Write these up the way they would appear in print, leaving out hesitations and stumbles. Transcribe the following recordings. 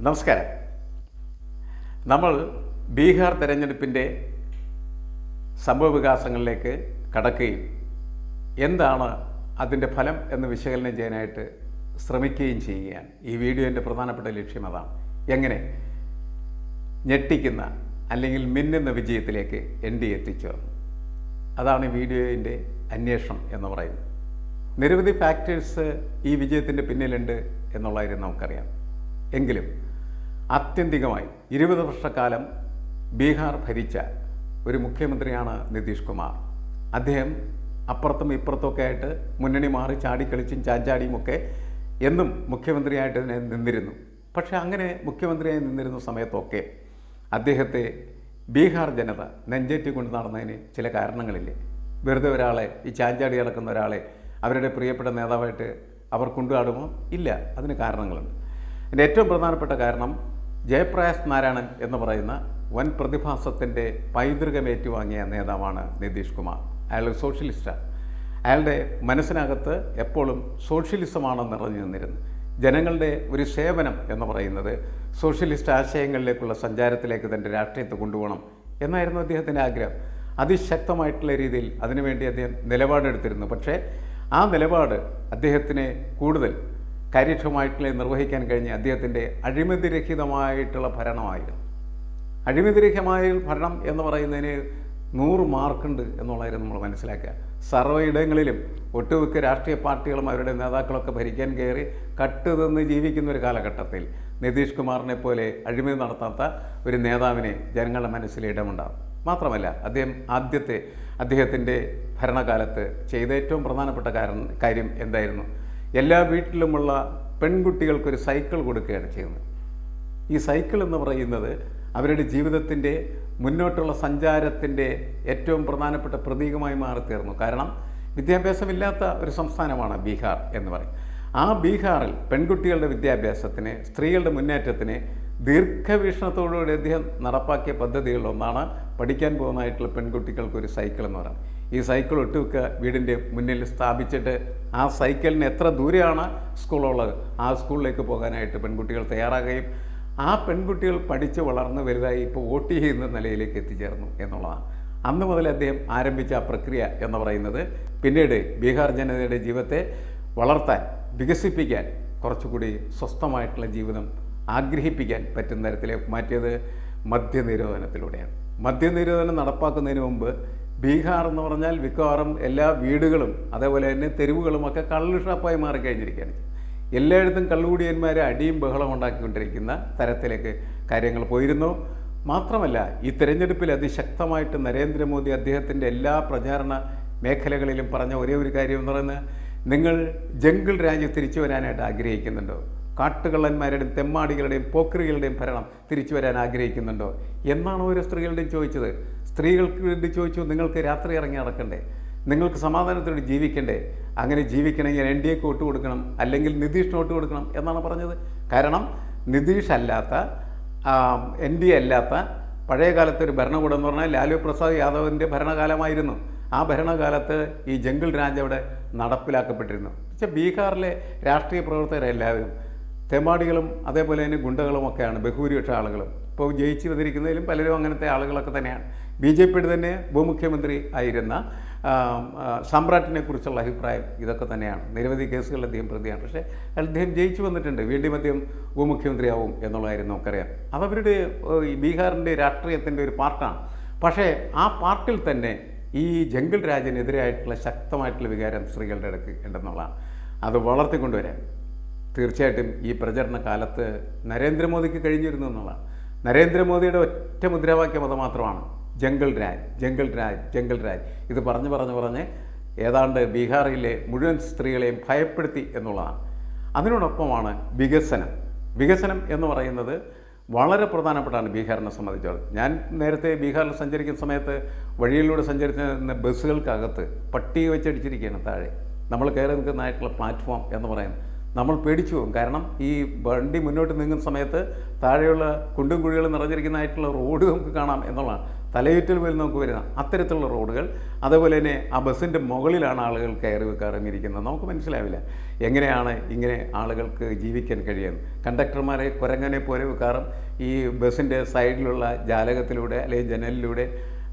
നമസ്കാരം. നമ്മൾ ബീഹാർ തെരഞ്ഞെടുപ്പിൻ്റെ സംഭവവികാസങ്ങളിലേക്ക് കടക്കുകയും എന്താണ് അതിൻ്റെ ഫലം എന്ന് വിശകലനം ചെയ്യാനായിട്ട് ശ്രമിക്കുകയും ചെയ്യുകയാണ്. ഈ വീഡിയോൻ്റെ പ്രധാനപ്പെട്ട ലക്ഷ്യം അതാണ്. എങ്ങനെ ഞെട്ടിക്കുന്ന അല്ലെങ്കിൽ മിന്നുന്ന വിജയത്തിലേക്ക് NDA എത്തിച്ചേർന്നു, അതാണ് ഈ വീഡിയോൻ്റെ അന്വേഷണം എന്ന് പറയുന്നത്. നിരവധി ഫാക്ടേഴ്സ് ഈ വിജയത്തിൻ്റെ പിന്നിലുണ്ട് എന്നുള്ള കാര്യം നമുക്കറിയാം. എങ്കിലും ആത്യന്തികമായി 20 വർഷക്കാലം ബീഹാർ ഭരിച്ച ഒരു മുഖ്യമന്ത്രിയാണ് നിതീഷ് കുമാർ. അദ്ദേഹം അപ്പുറത്തും ഇപ്പുറത്തുമൊക്കെ ആയിട്ട് മുന്നണി മാറി ചാടിക്കളിച്ചും ചാഞ്ചാടിയുമൊക്കെ എന്നും മുഖ്യമന്ത്രിയായിട്ട് തന്നെ നിന്നിരുന്നു. പക്ഷേ അങ്ങനെ മുഖ്യമന്ത്രിയായി നിന്നിരുന്ന സമയത്തൊക്കെ അദ്ദേഹത്തെ ബീഹാർ ജനത നെഞ്ചേറ്റിക്കൊണ്ട് നടന്നതിന് ചില കാരണങ്ങളില്ലേ. വെറുതെ ഒരാളെ, ഈ ചാഞ്ചാടി കിടക്കുന്ന ഒരാളെ അവരുടെ പ്രിയപ്പെട്ട നേതാവായിട്ട് അവർ കൊണ്ടുപോടുമോ? ഇല്ല, അതിന് കാരണങ്ങളുണ്ട്. അതിൻ്റെ ഏറ്റവും പ്രധാനപ്പെട്ട കാരണം ജയപ്രകാശ് നാരായണൻ എന്ന് പറയുന്ന വൻ പ്രതിഭാസത്തിൻ്റെ പൈതൃകമേറ്റുവാങ്ങിയ നേതാവാണ് നിതീഷ് കുമാർ. അയാൾ സോഷ്യലിസ്റ്റാണ്. അയാളുടെ മനസ്സിനകത്ത് എപ്പോഴും സോഷ്യലിസമാണ് നിറഞ്ഞു നിന്നിരുന്നത്. ജനങ്ങളുടെ ഒരു സേവനം എന്ന് പറയുന്നത് സോഷ്യലിസ്റ്റ് ആശയങ്ങളിലേക്കുള്ള സഞ്ചാരത്തിലേക്ക് തൻ്റെ രാഷ്ട്രീയത്തെ കൊണ്ടുപോകണം എന്നായിരുന്നു അദ്ദേഹത്തിൻ്റെ ആഗ്രഹം. അതിശക്തമായിട്ടുള്ള രീതിയിൽ അതിനുവേണ്ടി അദ്ദേഹം നിലപാടെടുത്തിരുന്നു. പക്ഷേ ആ നിലപാട് അദ്ദേഹത്തിന് കൂടുതൽ കാര്യക്ഷമമായിട്ടുള്ള നിർവഹിക്കാൻ കഴിഞ്ഞ അദ്ദേഹത്തിൻ്റെ അഴിമതിരഹിതമായിട്ടുള്ള ഭരണമായിരുന്നു. അഴിമതിരഹിതമായ ഭരണം എന്ന് പറയുന്നതിന് 100 മാർക്കുണ്ട് എന്നുള്ളതായിരുന്നു നമ്മൾ മനസ്സിലാക്കുക. സർവ്വയിടങ്ങളിലും ഒട്ടുമിക്ക രാഷ്ട്രീയ പാർട്ടികളും അവരുടെ നേതാക്കളൊക്കെ ഭരിക്കാൻ കയറി കട്ടുതിന്ന് ജീവിക്കുന്ന ഒരു കാലഘട്ടത്തിൽ നിതീഷ് കുമാറിനെ പോലെ അഴിമതി നടത്താത്ത ഒരു നേതാവിനെ ജനങ്ങളുടെ മനസ്സിൽ ഇടമുണ്ടാകും. മാത്രമല്ല, അദ്ദേഹത്തിൻ്റെ ഭരണകാലത്ത് ചെയ്ത ഏറ്റവും പ്രധാനപ്പെട്ട കാര്യം എന്തായിരുന്നു? എല്ലാ വീട്ടിലുമുള്ള പെൺകുട്ടികൾക്കൊരു സൈക്കിൾ കൊടുക്കുകയാണ് ചെയ്യുന്നത്. ഈ സൈക്കിൾ എന്ന് പറയുന്നത് അവരുടെ ജീവിതത്തിൻ്റെ മുന്നോട്ടുള്ള സഞ്ചാരത്തിൻ്റെ ഏറ്റവും പ്രധാനപ്പെട്ട പ്രതീകമായി മാറിത്തീർന്നു. കാരണം വിദ്യാഭ്യാസമില്ലാത്ത ഒരു സംസ്ഥാനമാണ് ബീഹാർ എന്ന് പറയും. ആ ബീഹാറിൽ പെൺകുട്ടികളുടെ വിദ്യാഭ്യാസത്തിന്, സ്ത്രീകളുടെ മുന്നേറ്റത്തിന് ദീർഘവീക്ഷണത്തോടുകൂടി അദ്ദേഹം നടപ്പാക്കിയ പദ്ധതികളിലൊന്നാണ് പഠിക്കാൻ പോകുന്നതായിട്ടുള്ള പെൺകുട്ടികൾക്കൊരു സൈക്കിൾ എന്ന് പറയുന്നത്. ഈ സൈക്കിൾ ഒട്ടുമിക്ക വീടിൻ്റെ മുന്നിൽ സ്ഥാപിച്ചിട്ട് ആ സൈക്കിളിന് എത്ര ദൂരെയാണ് സ്കൂളുള്ളത് ആ സ്കൂളിലേക്ക് പോകാനായിട്ട് പെൺകുട്ടികൾ തയ്യാറാകുകയും ആ പെൺകുട്ടികൾ പഠിച്ച് വളർന്ന് വലുതായി ഇപ്പോൾ വോട്ട് ചെയ്യുന്ന നിലയിലേക്ക് എത്തിച്ചേർന്നു എന്നുള്ളതാണ്. അന്ന് മുതൽ അദ്ദേഹം ആരംഭിച്ച ആ പ്രക്രിയ എന്ന് പറയുന്നത് പിന്നീട് ബീഹാർ ജനതയുടെ ജീവിതത്തെ വളർത്താൻ, വികസിപ്പിക്കാൻ, കുറച്ചുകൂടി സ്വസ്ഥമായിട്ടുള്ള ജീവിതം ആഗ്രഹിപ്പിക്കാൻ പറ്റുന്ന തരത്തിലേക്ക് മാറ്റിയത് മദ്യനിരോധനത്തിലൂടെയാണ്. മദ്യനിരോധനം നടപ്പാക്കുന്നതിന് മുമ്പ് ബീഹാർ എന്ന് പറഞ്ഞാൽ മിക്കവാറും എല്ലാ വീടുകളും അതേപോലെ തന്നെ തെരുവുകളുമൊക്കെ കള്ള് ഷാപ്പായി മാറിക്കഴിഞ്ഞിരിക്കുകയാണ്. എല്ലായിടത്തും കള്ളുകൂടിയന്മാർ അടിയും ബഹളം ഉണ്ടാക്കിക്കൊണ്ടിരിക്കുന്ന തരത്തിലേക്ക് കാര്യങ്ങൾ പോയിരുന്നു. മാത്രമല്ല, ഈ തെരഞ്ഞെടുപ്പിൽ അതിശക്തമായിട്ട് നരേന്ദ്രമോദി അദ്ദേഹത്തിൻ്റെ എല്ലാ പ്രചാരണ മേഖലകളിലും പറഞ്ഞ ഒരേ ഒരു കാര്യം എന്ന് പറയുന്നത്, നിങ്ങൾ ജംഗിൾ രാജ്യം തിരിച്ചു വരാനായിട്ട് ആഗ്രഹിക്കുന്നുണ്ടോ? കാട്ടുകള്ളന്മാരുടെയും തെമ്മാടികളുടെയും പോക്രികളുടെയും ഭരണം തിരിച്ചു വരാൻ ആഗ്രഹിക്കുന്നുണ്ടോ എന്നാണ് ഓരോ സ്ത്രീകളുടെയും ചോദിച്ചത്. സ്ത്രീകൾക്ക് വേണ്ടി ചോദിച്ചു, നിങ്ങൾക്ക് രാത്രി ഇറങ്ങി നടക്കണ്ടേ? നിങ്ങൾക്ക് സമാധാനത്തോടെ ജീവിക്കണ്ടേ? അങ്ങനെ ജീവിക്കണമെങ്കിൽ NDAക്ക് വോട്ട് കൊടുക്കണം, അല്ലെങ്കിൽ നിതീഷിന് വോട്ട് കൊടുക്കണം എന്നാണ് പറഞ്ഞത്. കാരണം നിതീഷ് അല്ലാത്ത, NDA അല്ലാത്ത പഴയ കാലത്ത് ഒരു ഭരണകൂടം എന്ന് പറഞ്ഞാൽ ലാലു പ്രസാദ് യാദവിൻ്റെ ഭരണകാലമായിരുന്നു. ആ ഭരണകാലത്ത് ഈ ജംഗിൾ രാജ് അവിടെ നടപ്പിലാക്കപ്പെട്ടിരുന്നു. പക്ഷേ ബീഹാറിലെ രാഷ്ട്രീയ പ്രവർത്തകരെല്ലാവരും തെമ്മാടികളും അതേപോലെ തന്നെ ഗുണ്ടകളുമൊക്കെയാണ് ബഹുഭൂരിപക്ഷ ആളുകളും. ഇപ്പോൾ ജയിച്ചു വന്നിരിക്കുന്നതിലും പലരും അങ്ങനത്തെ ആളുകളൊക്കെ തന്നെയാണ്. BJPയുടെ തന്നെ ഉപമുഖ്യമന്ത്രി ആയിരുന്ന സമ്രാട്ടിനെ കുറിച്ചുള്ള അഭിപ്രായം ഇതൊക്കെ തന്നെയാണ്. നിരവധി കേസുകളിൽ അദ്ദേഹം പ്രതിയാണ്. പക്ഷേ അദ്ദേഹം ജയിച്ചു വന്നിട്ടുണ്ട്. വീണ്ടും അദ്ദേഹം ഉപമുഖ്യമന്ത്രിയാവും എന്നുള്ള കാര്യം നമുക്കറിയാം. അതവരുടെ ഈ ബീഹാറിൻ്റെ രാഷ്ട്രീയത്തിൻ്റെ ഒരു പാർട്ടാണ്. പക്ഷേ ആ പാർട്ടിൽ തന്നെ ഈ ജംഗിൾ രാജിനെതിരായിട്ടുള്ള ശക്തമായിട്ടുള്ള വികാരം സ്ത്രീകളുടെ ഇടയ്ക്ക് ഉണ്ടെന്നുള്ളതാണ്. അത് വളർത്തിക്കൊണ്ടുവരാൻ തീർച്ചയായിട്ടും ഈ പ്രചരണ കാലത്ത് നരേന്ദ്രമോദിക്ക് കഴിഞ്ഞിരുന്നു എന്നുള്ളതാണ്. നരേന്ദ്രമോദിയുടെ ഒറ്റ മുദ്രാവാക്യം അത് മാത്രമാണ്, jungle Raj, jungle Raj, jungle Raj. ഇത് പറഞ്ഞ് ഏതാണ്ട് ബീഹാറിലെ മുഴുവൻ സ്ത്രീകളെയും ഭയപ്പെടുത്തി എന്നുള്ളതാണ്. അതിനോടൊപ്പമാണ് വികസനം എന്ന് പറയുന്നത് വളരെ പ്രധാനപ്പെട്ടാണ് ബീഹാറിനെ സംബന്ധിച്ചത്. ഞാൻ നേരത്തെ ബീഹാറിൽ സഞ്ചരിക്കുന്ന സമയത്ത് വഴിയിലൂടെ സഞ്ചരിക്കുന്ന ബസ്സുകൾക്കകത്ത് പട്ടിക വെച്ചടിച്ചിരിക്കുകയാണ് താഴെ. നമ്മൾ കയറി നിൽക്കുന്നതായിട്ടുള്ള പ്ലാറ്റ്ഫോം എന്ന് പറയുന്നത് നമ്മൾ പേടിച്ചു പോകും. കാരണം ഈ വണ്ടി മുന്നോട്ട് നീങ്ങുന്ന സമയത്ത് താഴെയുള്ള കുണ്ടും കുഴികളും നിറഞ്ഞിരിക്കുന്നതായിട്ടുള്ള റോഡ് നമുക്ക് കാണാം എന്നുള്ളതാണ്. തലയുറ്റൽ പോലും നമുക്ക് വരുന്ന അത്തരത്തിലുള്ള റോഡുകൾ. അതേപോലെ തന്നെ ആ ബസ്സിൻ്റെ മുകളിലാണ് ആളുകൾ കയറി ഇറങ്ങിയിരിക്കുന്നത്. നമുക്ക് മനസ്സിലാവില്ല എങ്ങനെയാണ് ഇങ്ങനെ ആളുകൾക്ക് ജീവിക്കാൻ കഴിയുന്നത്. കണ്ടക്ടർമാരെ കുരങ്ങനെ പോലെ വെക്കാറും ഈ ബസ്സിൻ്റെ സൈഡിലുള്ള ജാലകത്തിലൂടെ അല്ലെങ്കിൽ ജനലിലൂടെ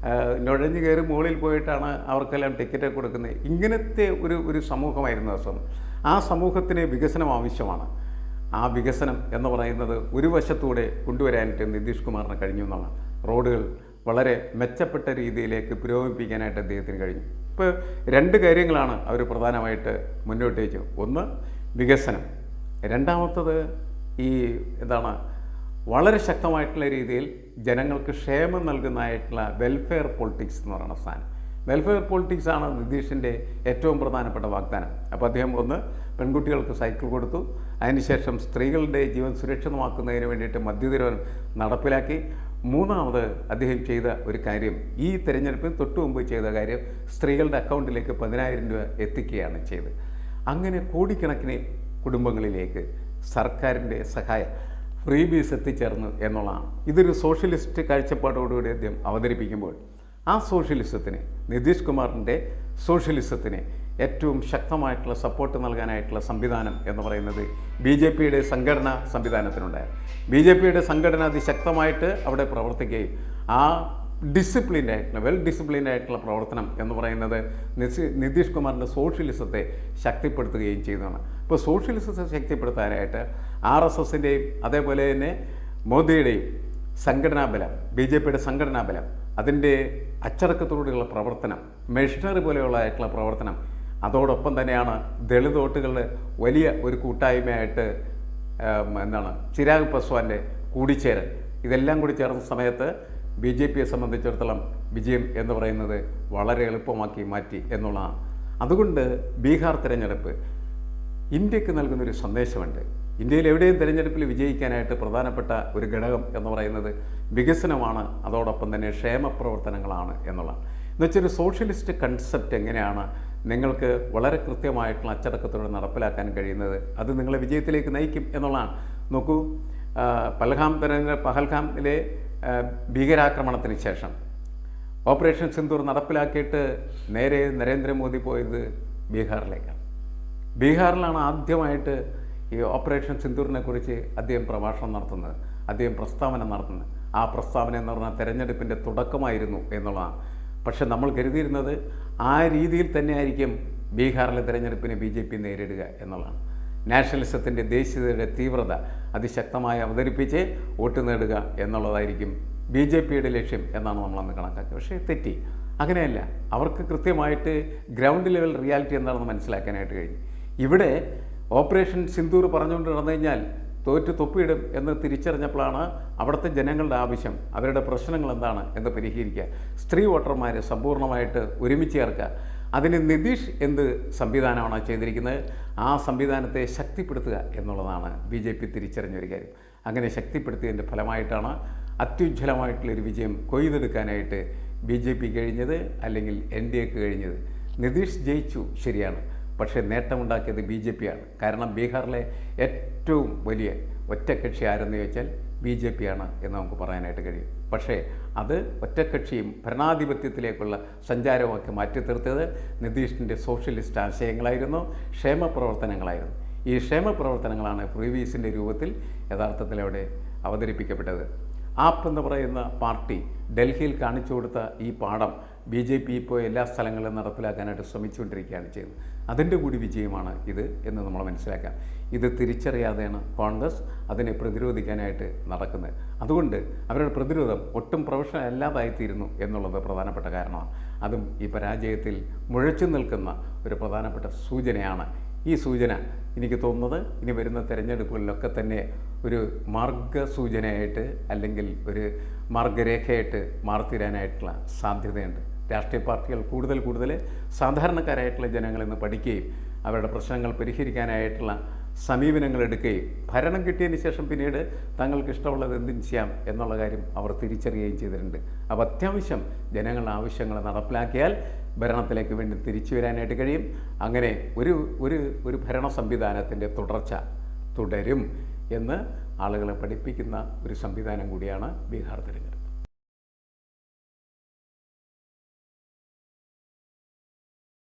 നുഴഞ്ഞു കയറി മുകളിൽ പോയിട്ടാണ് അവർക്കെല്ലാം ടിക്കറ്റ് കൊടുക്കുന്നത്. ഇങ്ങനത്തെ ഒരു സമൂഹമായിരുന്നു ആ സമൂഹത്തിന് വികസനം ആവശ്യമാണ്. ആ വികസനം എന്ന് പറയുന്നത് ഒരു വശത്തൂടെ കൊണ്ടുവരാനായിട്ട് നിതീഷ് കുമാറിന് കഴിഞ്ഞു എന്നാണ്. റോഡുകൾ വളരെ മെച്ചപ്പെട്ട രീതിയിലേക്ക് പുരോഗമിപ്പിക്കാനായിട്ട് അദ്ദേഹത്തിന് കഴിഞ്ഞു. ഇപ്പോൾ 2 കാര്യങ്ങളാണ് അവർ പ്രധാനമായിട്ട് മുന്നോട്ട് വെച്ചത്. ഒന്ന് വികസനം, രണ്ടാമത്തത് വളരെ ശക്തമായിട്ടുള്ള രീതിയിൽ ജനങ്ങൾക്ക് ക്ഷേമം നൽകുന്നതായിട്ടുള്ള വെൽഫെയർ പൊളിറ്റിക്സ് എന്ന് പറയുന്ന സാധനം. വെൽഫെയർ പൊളിറ്റിക്സാണ് നിതീഷിൻ്റെ ഏറ്റവും പ്രധാനപ്പെട്ട വാഗ്ദാനം. അപ്പോൾ അദ്ദേഹം ഒന്ന് പെൺകുട്ടികൾക്ക് സൈക്കിൾ കൊടുത്തു, അതിനുശേഷം സ്ത്രീകളുടെ ജീവൻ സുരക്ഷിതമാക്കുന്നതിന് വേണ്ടിയിട്ട് മദ്യനിരോധനം നടപ്പിലാക്കി. മൂന്നാമത് അദ്ദേഹം ചെയ്ത ഒരു കാര്യം, ഈ തെരഞ്ഞെടുപ്പിന് തൊട്ടു മുമ്പ് ചെയ്ത കാര്യം, സ്ത്രീകളുടെ അക്കൗണ്ടിലേക്ക് 10,000 രൂപ എത്തിക്കുകയാണ് ചെയ്തത്. അങ്ങനെ കോടിക്കണക്കിന് കുടുംബങ്ങളിലേക്ക് സർക്കാരിൻ്റെ സഹായം ഫ്രീ ബീസ് എത്തിച്ചേർന്നു എന്നുള്ളതാണ്. ഇതൊരു സോഷ്യലിസ്റ്റ് കാഴ്ചപ്പാടോടുകൂടി അദ്ദേഹം അവതരിപ്പിക്കുമ്പോൾ ആ സോഷ്യലിസത്തിന്, നിതീഷ് കുമാറിൻ്റെ സോഷ്യലിസത്തിന് ഏറ്റവും ശക്തമായിട്ടുള്ള സപ്പോർട്ട് നൽകാനായിട്ടുള്ള സംവിധാനം എന്ന് പറയുന്നത് BJPയുടെ സംഘടനാ സംവിധാനത്തിനുണ്ടായിരുന്നു. BJPയുടെ സംഘടന അതിശക്തമായിട്ട് അവിടെ പ്രവർത്തിക്കുകയും ആ വെൽ ഡിസിപ്ലിൻഡ് ആയിട്ടുള്ള പ്രവർത്തനം എന്ന് പറയുന്നത് നിതീഷ് കുമാറിൻ്റെ സോഷ്യലിസത്തെ ശക്തിപ്പെടുത്തുകയും ചെയ്തതാണ്. ഇപ്പോൾ സോഷ്യലിസത്തെ ശക്തിപ്പെടുത്താനായിട്ട് RSSൻ്റെയും അതേപോലെ തന്നെ മോദിയുടെയും സംഘടനാബലം, BJPയുടെ സംഘടനാബലം, അതിൻ്റെ അച്ചടക്കത്തോടെയുള്ള പ്രവർത്തനം, മെഷീനറി പോലെയുള്ളതായിട്ടുള്ള പ്രവർത്തനം, അതോടൊപ്പം തന്നെയാണ് ദളിത് വോട്ടുകളുടെ വലിയ ഒരു കൂട്ടായ്മയായിട്ട് ചിരാഗ് പാസ്വാൻ്റെ കൂടിച്ചേരൽ, ഇതെല്ലാം കൂടി ചേർന്ന സമയത്ത് BJPയെ സംബന്ധിച്ചിടത്തോളം വിജയം എന്ന് പറയുന്നത് വളരെ എളുപ്പമാക്കി മാറ്റി എന്നുള്ളതാണ്. അതുകൊണ്ട് ബീഹാർ തിരഞ്ഞെടുപ്പ് ഇന്ത്യക്ക് നൽകുന്നൊരു സന്ദേശമുണ്ട്. ഇന്ത്യയിൽ എവിടെയും തിരഞ്ഞെടുപ്പിൽ വിജയിക്കാനായിട്ട് പ്രധാനപ്പെട്ട ഒരു ഘടകം എന്ന് പറയുന്നത് വികസനമാണ്, അതോടൊപ്പം തന്നെ ക്ഷേമ പ്രവർത്തനങ്ങളാണ് എന്നുള്ളതാണ്. എന്നുവെച്ചാൽ ഒരു സോഷ്യലിസ്റ്റ് കൺസെപ്റ്റ് എങ്ങനെയാണ് നിങ്ങൾക്ക് വളരെ കൃത്യമായിട്ടുള്ള അച്ചടക്കത്തോടെ നടപ്പിലാക്കാൻ കഴിയുന്നത്, അത് നിങ്ങളെ വിജയത്തിലേക്ക് നയിക്കും എന്നുള്ളതാണ്. നോക്കൂ, പഹൽഗാമിലെ ഭീകരാക്രമണത്തിന് ശേഷം ഓപ്പറേഷൻ സിന്ദൂർ നടപ്പിലാക്കിയിട്ട് നേരെ നരേന്ദ്രമോദി പോയത് ബീഹാറിലേക്കാണ്. ബീഹാറിലാണ് ആദ്യമായിട്ട് ഈ ഓപ്പറേഷൻ സിന്ദൂറിനെ കുറിച്ച് അദ്ദേഹം പ്രഭാഷണം നടത്തുന്നത്, അദ്ദേഹം പ്രസ്താവന നടത്തുന്നത്. ആ പ്രസ്താവന എന്ന് പറഞ്ഞാൽ തെരഞ്ഞെടുപ്പിൻ്റെ തുടക്കമായിരുന്നു എന്നുള്ളതാണ്. പക്ഷെ നമ്മൾ കരുതിയിരുന്നത് ആ രീതിയിൽ തന്നെ ആയിരിക്കും ബീഹാറിലെ തെരഞ്ഞെടുപ്പിനെ BJP നേരിടുക എന്നുള്ളതാണ്. നാഷണലിസത്തിൻ്റെ, ദേശീയതയുടെ തീവ്രത അതിശക്തമായി അവതരിപ്പിച്ച് വോട്ട് നേടുക എന്നുള്ളതായിരിക്കും BJPയുടെ ലക്ഷ്യം എന്നാണ് നമ്മളന്ന് കണക്കാക്കുക. പക്ഷേ തെറ്റി. അങ്ങനെയല്ല, അവർക്ക് കൃത്യമായിട്ട് ഗ്രൗണ്ട് ലെവൽ റിയാലിറ്റി എന്താണെന്ന് മനസ്സിലാക്കാനായിട്ട് കഴിഞ്ഞു. ഇവിടെ ഓപ്പറേഷൻ സിന്ദൂർ പറഞ്ഞുകൊണ്ട് നടന്നു കഴിഞ്ഞാൽ തോറ്റ് തൊപ്പിയിടും എന്ന് തിരിച്ചറിഞ്ഞപ്പോഴാണ് അവിടുത്തെ ജനങ്ങളുടെ ആവശ്യം, അവരുടെ പ്രശ്നങ്ങൾ എന്താണ് എന്ന് പരിഹരിക്കുക, സ്ത്രീ വോട്ടർമാരെ സമ്പൂർണ്ണമായിട്ട് ഒരുമിച്ച് ചേർക്കുക. അതിന് നിതീഷ് എന്ത് സംവിധാനമാണ് ചെയ്തിരിക്കുന്നത്, ആ സംവിധാനത്തെ ശക്തിപ്പെടുത്തുക എന്നുള്ളതാണ് BJP തിരിച്ചറിഞ്ഞൊരു കാര്യം. അങ്ങനെ ശക്തിപ്പെടുത്തിയതിൻ്റെ ഫലമായിട്ടാണ് അത്യുജ്വലമായിട്ടുള്ളൊരു വിജയം കൊയ്തെടുക്കാനായിട്ട് BJP കഴിഞ്ഞത്, അല്ലെങ്കിൽ NDAക്ക് കഴിഞ്ഞത്. നിതീഷ് ജയിച്ചു, ശരിയാണ്, പക്ഷേ നേട്ടമുണ്ടാക്കിയത് BJP ആണ്. കാരണം ബീഹാറിലെ ഏറ്റവും വലിയ ഒറ്റക്കക്ഷി ആരെന്ന് ചോദിച്ചാൽ BJP ആണ് എന്ന് നമുക്ക് പറയാനായിട്ട് കഴിയും. പക്ഷേ അത് ഒറ്റക്കക്ഷിയും ഭരണാധിപത്യത്തിലേക്കുള്ള സഞ്ചാരമൊക്കെ മാറ്റി തീർത്തത് നിതീഷിൻ്റെ സോഷ്യലിസ്റ്റ് ആശയങ്ങളായിരുന്നു, ക്ഷേമ പ്രവർത്തനങ്ങളായിരുന്നു. ഈ ക്ഷേമ പ്രവർത്തനങ്ങളാണ് ഫ്രീബീസിൻ്റെ രൂപത്തിൽ യഥാർത്ഥത്തിൽ അവിടെ അവതരിപ്പിക്കപ്പെട്ടത്. ആപ്പ് എന്ന് പറയുന്ന പാർട്ടി ഡൽഹിയിൽ കാണിച്ചു കൊടുത്ത ഈ പാഠം BJP ഇപ്പോൾ എല്ലാ സ്ഥലങ്ങളിലും നടപ്പിലാക്കാനായിട്ട് ശ്രമിച്ചുകൊണ്ടിരിക്കുകയാണ് ചെയ്യുന്നത്. അതിൻ്റെ കൂടി വിജയമാണ് ഇത് എന്ന് നമ്മൾ മനസ്സിലാക്കാം. ഇത് തിരിച്ചറിയാതെയാണ് കോൺഗ്രസ് അതിനെ പ്രതിരോധിക്കാനായിട്ട് നടക്കുന്നത്. അതുകൊണ്ട് അവരുടെ പ്രതിരോധം ഒട്ടും പ്രൊഫഷണൽ അല്ലാതായിത്തീരുന്നു എന്നുള്ളത് പ്രധാനപ്പെട്ട കാരണമാണ്. അതും ഈ പരാജയത്തിൽ മുഴച്ചു നിൽക്കുന്ന ഒരു പ്രധാനപ്പെട്ട സൂചനയാണ്. ഈ സൂചന എനിക്ക് തോന്നുന്നത് ഇനി വരുന്ന തെരഞ്ഞെടുപ്പുകളിലൊക്കെ തന്നെ ഒരു മാർഗസൂചനയായിട്ട്, അല്ലെങ്കിൽ ഒരു മാർഗരേഖയായിട്ട് മാറിത്തീരാനായിട്ടുള്ള സാധ്യതയുണ്ട്. രാഷ്ട്രീയ പാർട്ടികൾ കൂടുതൽ സാധാരണക്കാരായിട്ടുള്ള ജനങ്ങളിൽ നിന്ന് പഠിക്കുകയും അവരുടെ പ്രശ്നങ്ങൾ പരിഹരിക്കാനായിട്ടുള്ള സമീപനങ്ങൾ എടുക്കുകയും ഭരണം കിട്ടിയതിന് ശേഷം പിന്നീട് തങ്ങൾക്ക് ഇഷ്ടമുള്ളത് എന്തും ചെയ്യാം എന്നുള്ള കാര്യം അവർ തിരിച്ചറിയുകയും ചെയ്തിട്ടുണ്ട്. അപ്പോൾ അത്യാവശ്യം ജനങ്ങളുടെ ആവശ്യങ്ങൾ നടപ്പിലാക്കിയാൽ ഭരണത്തിലേക്ക് വേണ്ടി തിരിച്ചു വരാനായിട്ട് കഴിയും. അങ്ങനെ ഒരു ഭരണ സംവിധാനത്തിൻ്റെ തുടർച്ച തുടരും എന്ന് ആളുകളെ പഠിപ്പിക്കുന്ന ഒരു സംവിധാനം കൂടിയാണ് ബീഹാർ തിരഞ്ഞെടുപ്പ്.